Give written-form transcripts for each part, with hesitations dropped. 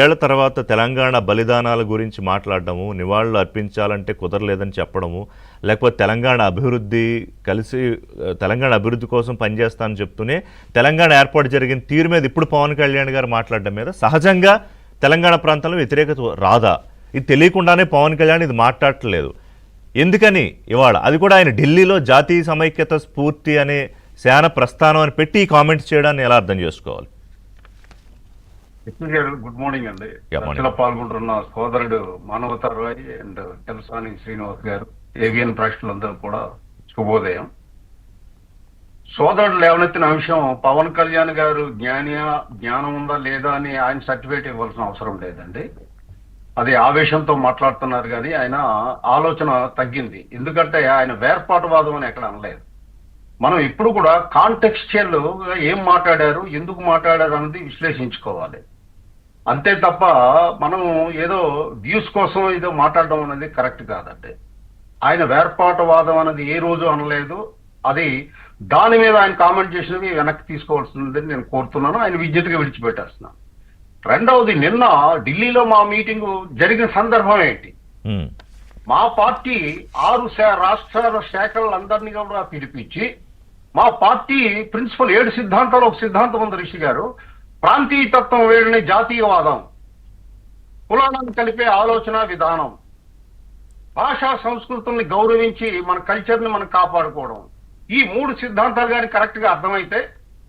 ఏళ్ల తర్వాత తెలంగాణ బలిదానాల గురించి మాట్లాడడము, నివాళులు అర్పించాలంటే కుదరలేదని చెప్పడము, లేకపోతే తెలంగాణ అభివృద్ధి కలిసి తెలంగాణ అభివృద్ధి కోసం పనిచేస్తానని చెప్తూనే తెలంగాణ ఏర్పాటు జరిగిన తీరు మీద ఇప్పుడు పవన్ కళ్యాణ్ గారు మాట్లాడడం మీద సహజంగా తెలంగాణ ప్రాంతంలో వ్యతిరేకత రాదా? ఇది తెలియకుండానే పవన్ కళ్యాణ్ ఇది మాట్లాడట్లేదు. ఎందుకని ఇవాళ అది కూడా ఆయన ఢిల్లీలో జాతీయ సమైక్యత స్ఫూర్తి అనే శాన ప్రస్థానం అని పెట్టి ఈ కామెంట్స్ చేయడాన్ని ఎలా అర్థం చేసుకోవాలి? గుడ్ మార్నింగ్ అండి. చర్చలో పాల్గొంటున్న సోదరుడు మానవతర్ రాయ్ అండ్ తెలుసాని శ్రీనివాస్ గారు, ఏవిఎన్ ప్రేక్షకులందరూ కూడా శుభోదయం. సోదరుడు లేవనెత్తిన అంశం పవన్ కళ్యాణ్ గారు జ్ఞానం ఉందా లేదా అని ఆయన సర్టిఫికేట్ ఇవ్వాల్సిన అవసరం లేదండి. అది ఆవేశంతో మాట్లాడుతున్నారు కానీ ఆయన ఆలోచన తగ్గింది. ఎందుకంటే ఆయన వేర్పాటువాదం అని ఎక్కడ అనలేదు. మనం ఇప్పుడు కూడా కాంటెక్స్చువల్ ఏం మాట్లాడారు, ఎందుకు మాట్లాడారు అన్నది విశ్లేషించుకోవాలి. అంతే తప్ప మనం ఏదో వ్యూస్ కోసం ఏదో మాట్లాడడం అనేది కరెక్ట్ కాదండి. ఆయన వేర్పాటువాదం అనేది ఏ రోజు అనలేదు. అది దాని మీద ఆయన కామెంట్ చేసినవి వెనక్కి తీసుకోవాల్సిందని నేను కోరుతున్నాను. ఆయన విద్యుత్గా విడిచిపెట్టేస్తున్నాను. రెండవది, నిన్న ఢిల్లీలో మా మీటింగ్ జరిగిన సందర్భం ఏంటి? మా పార్టీ 6 రాష్ట్రాల శాఖలందరినీ కూడా పిలిపించి మా పార్టీ ప్రిన్సిపల్ 7 సిద్ధాంతాలు ఒక సిద్ధాంతం ఉంది రిషి గారు. ప్రాంతీయతత్వం వేడిని జాతీయవాదం, కులాలను కలిపే ఆలోచన విధానం, భాషా సంస్కృతుల్ని గౌరవించి మన కల్చర్ని మనం కాపాడుకోవడం. ఈ 3 సిద్ధాంతాలు కానీ కరెక్ట్ గా అర్థమైతే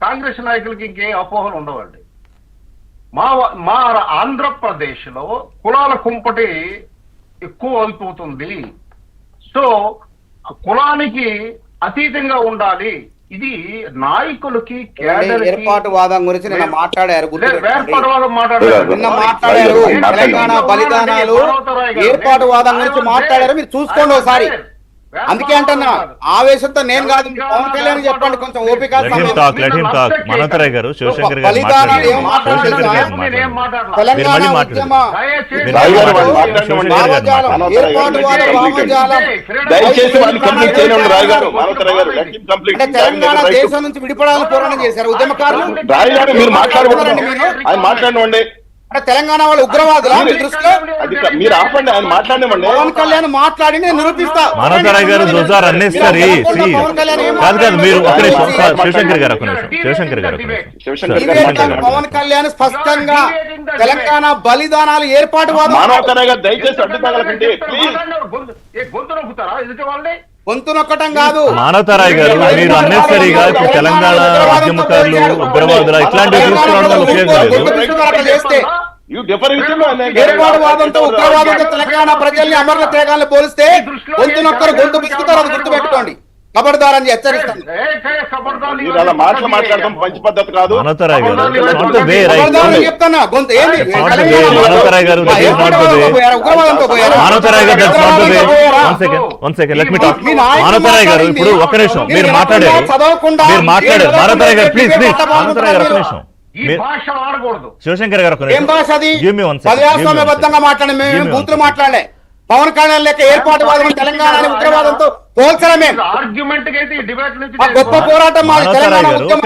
కాంగ్రెస్ నాయకులకి ఇంకే అపోహలు ఉండవండి. మా ఆంధ్రప్రదేశ్ లో కులాల కుంపటి ఎక్కువ అయిపోతుంది. సో కులానికి అతీతంగా ఉండాలి. ఇది నాయకులకి ఏర్పాటువాదం గురించి నిన్న మాట్లాడారు. నిన్న మాట్లాడారు తెలంగాణ బలిదానాలు ఏర్పాటువాదం గురించి మాట్లాడారు. మీరు చూసుకోండి ఒకసారి. అందుకే అంటున్నా, ఆవేశంతో నేను కాదు, పవన్ కళ్యాణ్ చెప్పండి కొంచెం ఓపిక. బలిదానాలు ఏం మాట్లాడారు? తెలంగాణ ఉద్యమ భావజాలం, ఏర్పాటువాద భావజాలం అంటే తెలంగాణ దేశం నుంచి విడిపడాలని పోరాటం చేశారు ఉద్యమకారులు. అంటే తెలంగాణ వాళ్ళు ఉగ్రవాదులా మీ దృష్టిలో? మీరు ఆపండి, ఆయన మాట్లాడమండి. పవన్ కళ్యాణ్ మాట్లాడి నేను నిరూపిస్తా. పవన్ కళ్యాణ్ స్పష్టంగా తెలంగాణ బలిదానాలు ఏర్పాటువాదం. దయచేసి అడ్డు తగలకండి ప్లీజ్. గొంతు నొక్కటం కాదు. మానవతారాయ్ గారు, మీరు అన్నెసరీగా తెలంగాణ ఉద్యమకారులు ఉగ్రవాదులు ఇట్లాంటివి చేస్తే ఏర్పాటువాదంతో ఉగ్రవాదంతో తెలంగాణ ప్రజల్ని అమరుల త్యాగాలను పోలిస్తే గొంతు నొక్కరు, గొంతు బిక్కుతారు. అది గుర్తుపెట్టుకోండి. ఖబర్దారని హెచ్చరిస్తాను. మాట్లాడడం మంచి పద్ధతి కాదు. చెప్తానా గొంతు ఏంది? ఇప్పుడు ఒక్క నిమిషం మీరు మాట్లాడారు. శివశంకర్ గారు ప్రజాస్వామ్యబద్ధంగా మాట్లాడే మేము బూతులు మాట్లాడలే. పవన్ కళ్యాణ్ లెక్క ఏర్పాటువాదం తెలంగాణ ఉగ్రవాదంతో పోల్చడమే గొప్ప పోరాటం. మాది తెలంగాణ ఉద్యమం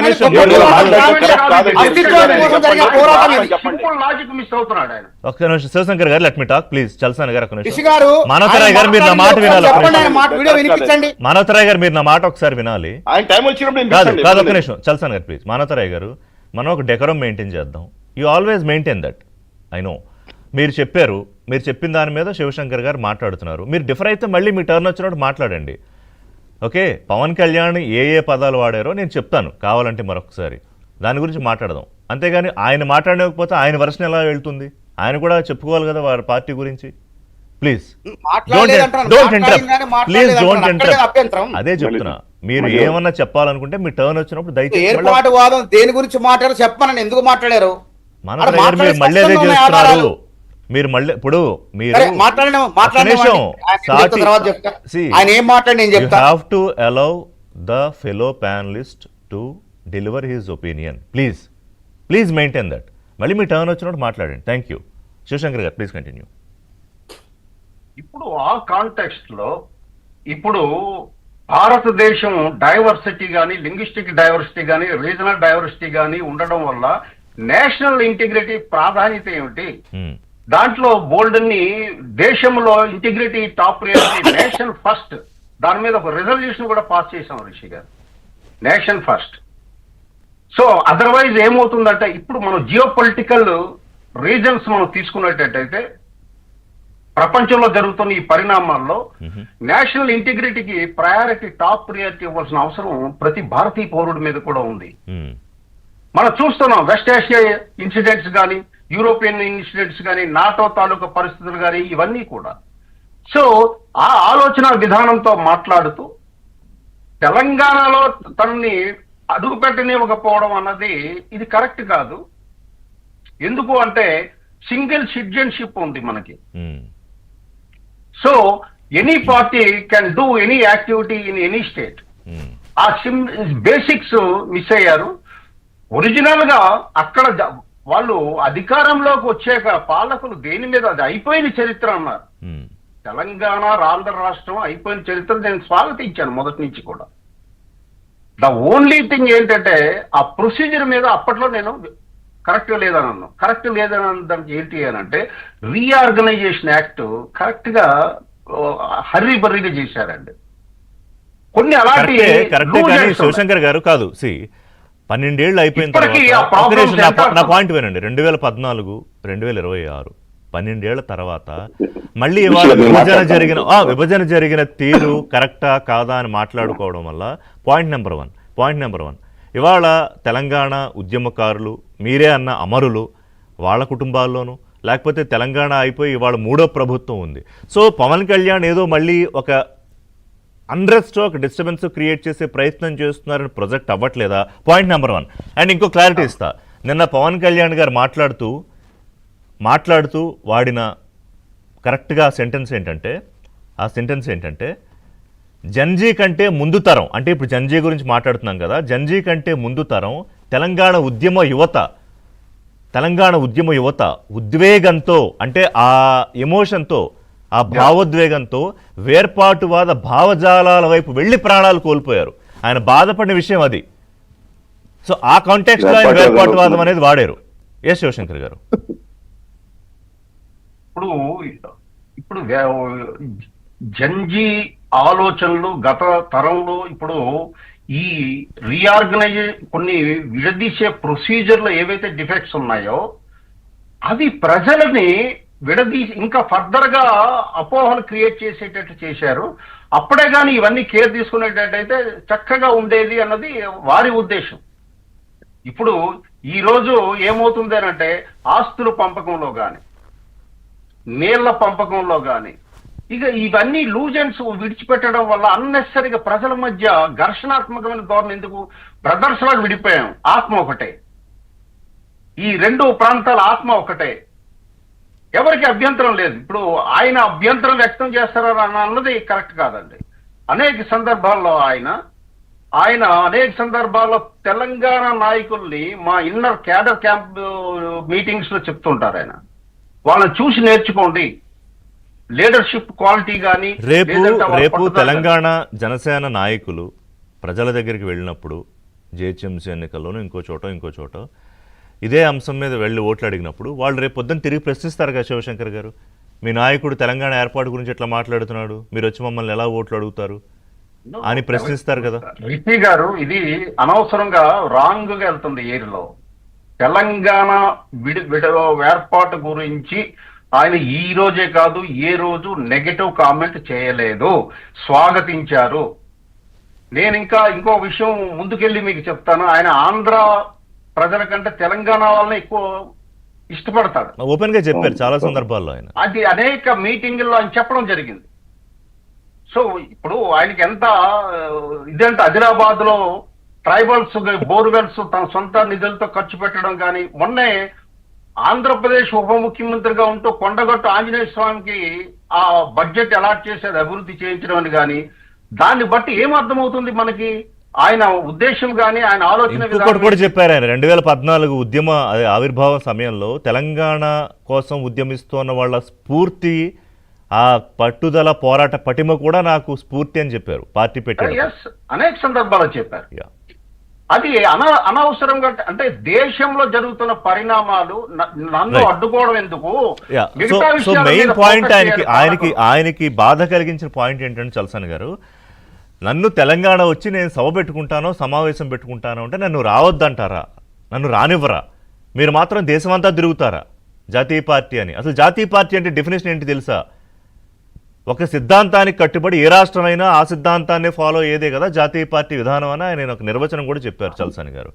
ఒక్క నిమిషం శివశంకర్ గారు, let me talk please. Chalasani గారు గారు, మానవతరాయ్ గారు మీరు నా మాట వినాలి. వీడియో వినిపించండి. మానవతరాయ్ గారు మీరు నా మాట ఒకసారి వినాలి. కాదు ఒక్క నిమిషం చల్సాని గారు ప్లీజ్. మానవతరాయ్ గారు, మనం ఒక డెకరం మెయింటైన్ చేద్దాం. You always maintain that. I know మీరు చెప్పారు, మీరు చెప్పిన దాని మీద శివశంకర్ గారు మాట్లాడుతున్నారు. మీరు డిఫర్ అయితే మళ్ళీ మీ టర్న్ వచ్చినప్పుడు మాట్లాడండి. ఓకే, పవన్ కళ్యాణ్ ఏ పదాలు వాడారో నేను చెప్తాను కావాలంటే మరొకసారి, దాని గురించి మాట్లాడదాం. అంతేగాని ఆయన మాట్లాడకపోతే ఆయన వర్షన్ ఎలా వెళ్తుంది? ఆయన కూడా చెప్పుకోవాలి కదా వారి పార్టీ గురించి. Please don't interrupt. అదే చెప్తున్నా, మీరు ఏమన్నా చెప్పాలనుకుంటే మీ టర్న్ వచ్చినప్పుడు దయచేసి. ఏర్పాటువాదం దేని గురించి మాట్లాడారు చెప్పమని. ఎందుకు మాట్లాడారు? మళ్ళీ అదే చేస్తున్నారు మీరు. మళ్ళీ ఇప్పుడు మీరు have to allow the fellow panelist to deliver his opinion. Please maintain that. మళ్ళీ మీ టర్న్ వచ్చినప్పుడు మాట్లాడండి. Thank you. శివశంకర్ గారు ప్లీజ్ కంటిన్యూ. ఇప్పుడు ఆ కాంటెక్స్ట్ లో ఇప్పుడు భారతదేశం డైవర్సిటీ కానీ, లింగ్విస్టిక్ డైవర్సిటీ కానీ, రీజనల్ డైవర్సిటీ కానీ ఉండడం వల్ల నేషనల్ ఇంటిగ్రిటీ ప్రాధాన్యత ఏమిటి? ఉమ్, దాంట్లో బోల్డ్ ని దేశంలో integrity top priority nation first, దాని మీద ఒక రెజల్యూషన్ కూడా పాస్ చేశాం రిషి గారు, నేషన్ ఫస్ట్. సో అదర్వైజ్ ఏమవుతుందంటే ఇప్పుడు మనం జియో పొలిటికల్ రీజన్స్ మనం తీసుకున్నట్టయితే ప్రపంచంలో జరుగుతున్న ఈ పరిణామాల్లో నేషనల్ ఇంటిగ్రిటీకి ప్రయారిటీ టాప్ ప్రియారిటీ ఇవ్వాల్సిన అవసరం ప్రతి భారతీయ పౌరుడి మీద కూడా ఉంది. ఉమ్, మనం చూస్తున్నాం వెస్ట్ ఏషియా ఇన్సిడెంట్స్ కానీ, యూరోపియన్ ఇన్సిడెంట్స్ కానీ, నాటో తాలూకా పరిస్థితులు కానీ, ఇవన్నీ కూడా. సో ఆ ఆలోచన విధానంతో మాట్లాడుతూ తెలంగాణలో తనని అడుగు పెట్టనివ్వకపోవడం అన్నది ఇది కరెక్ట్ కాదు. ఎందుకు అంటే సింగిల్ సిటిజన్షిప్ ఉంది మనకి. Um, so any party can do any activity in any state. Um, uh basics miss అయ్యారు. ఒరిజినల్ గా అక్కడ వాళ్ళు అధికారంలోకి వచ్చాక పాలకులు దేని మీద అది అయిపోయిన చరిత్ర అన్నారు. ఉమ్, తెలంగాణ ఆంధ్ర రాష్ట్రం అయిపోయిన చరిత్ర నేను స్వాగతించాను మొదటి నుంచి కూడా. ద ఓన్లీ థింగ్ ఏంటంటే ఆ ప్రొసీజర్ మీద అప్పట్లో నేను కరెక్ట్ లేదని అన్నాను. కరెక్ట్ లేదని దానికి ఏంటి అని అంటే రీఆర్గనైజేషన్ యాక్ట్ కరెక్ట్ గా హర్రీ బర్రీగా చేశారండి. కొన్ని అలాంటి కరెక్టే కానీ శివశంకర్ గారు కాదు. 12 ఏళ్ళు అయిపోయిన ఇప్పటికీ ఆ తర్వాత problems ఒక్క నిమిషం, ఎంత నా పాయింట్ వినండి. 2014, 2026 12 ఏళ్ల తర్వాత మళ్ళీ ఇవాళ విభజన జరిగిన తీరు కరెక్టా కాదా అని మాట్లాడుకోవడం వల్ల పాయింట్ నెంబర్ వన్ ఇవాళ తెలంగాణ ఉద్యమకారులు, మీరే అన్న అమరులు, వాళ్ళ కుటుంబాల్లోనూ, లేకపోతే తెలంగాణ అయిపోయి ఇవాళ 3వ ప్రభుత్వం ఉంది. సో పవన్ కళ్యాణ్ ఏదో మళ్ళీ ఒక అన్రెస్ట్, ఒక డిస్టర్బెన్స్ క్రియేట్ చేసే ప్రయత్నం చేస్తున్నారని ప్రొజెక్ట్ అవ్వట్లేదా? Point number 1. అండ్ ఇంకో క్లారిటీ ఇస్తా. నిన్న పవన్ కళ్యాణ్ గారు మాట్లాడుతూ వాడిన కరెక్ట్గా సెంటెన్స్ ఏంటంటే జంజీ కంటే ముందు తరం, అంటే ఇప్పుడు జంజీ గురించి మాట్లాడుతున్నాం కదా, జంజీ కంటే ముందు తరం తెలంగాణ ఉద్యమ యువత ఉద్వేగంతో, అంటే ఆ ఎమోషన్తో, ఆ భావోద్వేగంతో వేర్పాటువాద భావజాలాల వైపు వెళ్ళి ప్రాణాలు కోల్పోయారు. ఆయన బాధపడిన విషయం అది. సో ఆ కాంటెక్స్ట్ లో ఆయన వేర్పాటువాదం అనేది వాడారు. ఎస్ శివశంకర్ గారు. ఇప్పుడు జంజీ ఆలోచనలు గత తరంలో ఇప్పుడు ఈ కొన్ని విడదీసే ప్రొసీజర్లో ఏవైతే డిఫెక్ట్స్ ఉన్నాయో అవి ప్రజలని విడదీసి ఇంకా ఫర్దర్ గా అపోహలు క్రియేట్ చేసేటట్టు చేశారు. అప్పుడే కానీ ఇవన్నీ కేర్ తీసుకునేటట్టయితే చక్కగా ఉండేది అన్నది వారి ఉద్దేశం. ఇప్పుడు ఈ రోజు ఏమవుతుంది అంటే ఆస్తుల పంపకంలో కానీ, నీళ్ల పంపకంలో కానీ, ఇక ఇవన్నీ లూజెన్స్ విడిచిపెట్టడం వల్ల అన్నెసరిగా ప్రజల మధ్య ఘర్షణాత్మకమైన ధోరణి. ఎందుకు బ్రదర్స్ లాగా విడిపోయాం, ఆత్మ ఒకటే, ఈ 2 ప్రాంతాల ఆత్మ ఒకటే, ఎవరికి అభ్యంతరం లేదు. ఇప్పుడు ఆయన అభ్యంతరం వ్యక్తం చేస్తారా అన్నది కరెక్ట్ కాదండి. అనేక సందర్భాల్లో ఆయన అనేక సందర్భాల్లో తెలంగాణ నాయకుల్ని మా ఇన్నర్ క్యాడర్ క్యాంప్ మీటింగ్స్ లో చెప్తుంటారు. ఆయన వాళ్ళని చూసి నేర్చుకోండి, లీడర్షిప్ క్వాలిటీ కానీ. రేపు తెలంగాణ జనసేన నాయకులు ప్రజల దగ్గరికి వెళ్ళినప్పుడు జిహెచ్ఎంసీ ఎన్నికల్లోనూ ఇంకో చోట ఇదే అంశం మీద వెళ్ళి ఓట్లు అడిగినప్పుడు వాళ్ళు రేపు పొద్దున్న తిరిగి ప్రశ్నిస్తారు కదా శివశంకర్ గారు, మీ నాయకుడు తెలంగాణ ఏర్పాటు గురించి ఎట్లా మాట్లాడుతున్నాడు, మీరు వచ్చి మమ్మల్ని ఎలా ఓట్లు అడుగుతారు అని ప్రశ్నిస్తారు కదా. రిషి గారు, ఇది అనవసరంగా రాంగ్ గా వెళ్తుంది ఏరిలో. తెలంగాణ ఏర్పాటు గురించి ఆయన ఈ రోజే కాదు ఏ రోజు నెగటివ్ కామెంట్ చేయలేదు, స్వాగతించారు. నేను ఇంకో విషయం ముందుకెళ్ళి మీకు చెప్తాను. ఆయన ఆంధ్ర ప్రజల కంటే తెలంగాణ వాళ్ళని ఎక్కువ ఇష్టపడతాడు. ఓపెన్ గా చెప్పారు చాలా సందర్భాల్లో ఆయన. అది అనేక మీటింగుల్లో ఆయన చెప్పడం జరిగింది. సో ఇప్పుడు ఆయనకి ఎంత ఇదంటే ఆదిలాబాద్ లో ట్రైబల్స్ బోర్వెల్స్ తన సొంత నిధులతో ఖర్చు పెట్టడం కానీ, మొన్నే ఆంధ్రప్రదేశ్ ఉప ముఖ్యమంత్రిగా ఉంటూ కొండగట్టు ఆంజనేయ స్వామికి ఆ బడ్జెట్ అలాట్ చేసి అది అభివృద్ధి చేయించడం అని కానీ, దాన్ని బట్టి ఏం అర్థమవుతుంది మనకి ఆయన ఉద్దేశం కానీ ఆయన ఆలోచన. ఇంకొకటి కూడా చెప్పారు ఆయన, 2014 ఉద్యమ ఆవిర్భావం సమయంలో తెలంగాణ కోసం ఉద్యమిస్తున్న వాళ్ళ స్ఫూర్తి, ఆ పట్టుదల, పోరాట పటిమ కూడా నాకు స్ఫూర్తి అని చెప్పారు పార్టీ పెట్టారు. అనేక సందర్భాల్లో చెప్పారు. అది అనవసరంగా అంటే దేశంలో జరుగుతున్న పరిణామాలు నన్ను Right. అడ్డుకోవడం ఎందుకు? సో మిగతా సో విషయాల మెయిన్ మీద పాయింట్ focus ఆయనకి చేయాలి ఆయనకి పాలకులు. ఆయనకి బాధ కలిగించిన పాయింట్ ఏంటంటే చలసాని గారు, నన్ను తెలంగాణ వచ్చి నేను సభ పెట్టుకుంటానో సమావేశం పెట్టుకుంటానో అంటే నన్ను రావద్దంటారా, నన్ను రానివ్వరా, మీరు మాత్రం దేశమంతా తిరుగుతారా జాతీయ పార్టీ అని? అసలు జాతీయ పార్టీ అంటే డెఫినేషన్ ఏంటి తెలుసా? ఒక సిద్ధాంతానికి కట్టుబడి ఏ రాష్ట్రమైనా ఆ సిద్ధాంతాన్ని ఫాలో అయ్యేదే కదా జాతీయ పార్టీ విధానం అని ఆయన ఒక నిర్వచనం కూడా చెప్పారు చలసాని గారు.